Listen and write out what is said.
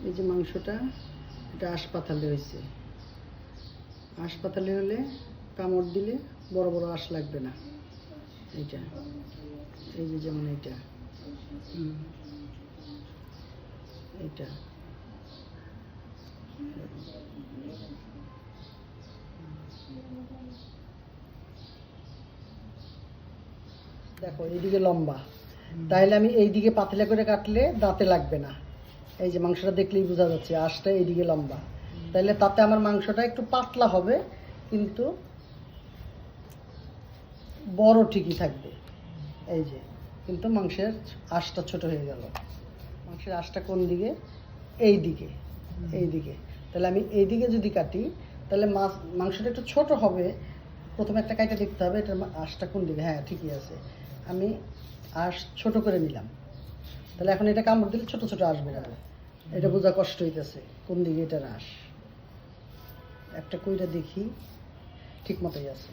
এই যে মাংসটা, এটা আঁশ পাতালে হয়েছে। আঁশ পাতালে হলে কামড় দিলে বড় বড় আঁশ লাগবে না। এইটা, এই যে যেমন এইটা, এইটা দেখো এইদিকে লম্বা, তাইলে আমি এইদিকে পাতলা করে কাটলে দাঁতে লাগবে না। এই যে মাংসটা দেখলেই বোঝা যাচ্ছে আঁশটা এইদিকে লম্বা, তাইলে তাতে আমার মাংসটা একটু পাতলা হবে, কিন্তু বড় ঠিকই থাকবে। এই যে, কিন্তু মাংসের আঁশটা ছোট হয়ে গেল। মাংসের আঁশটা কোন দিকে? এই দিকে, এই দিকে। তাহলে আমি এই দিকে যদি কাটি, তাহলে মাংসটা একটু ছোট হবে। প্রথমে একটা কাইটা দেখতে হবে এটার আঁশটা কোন দিকে। হ্যাঁ, ঠিকই আছে। আমি আঁশ ছোট করে নিলাম, তাহলে এখন এটা কামড় দিলে ছোট ছোট আঁশ বেরোবে। এটা বোঝা কষ্ট হইতেছে কোন দিকে এটার আঁশ। একটা কইটা দেখি, ঠিক মতোই আছে।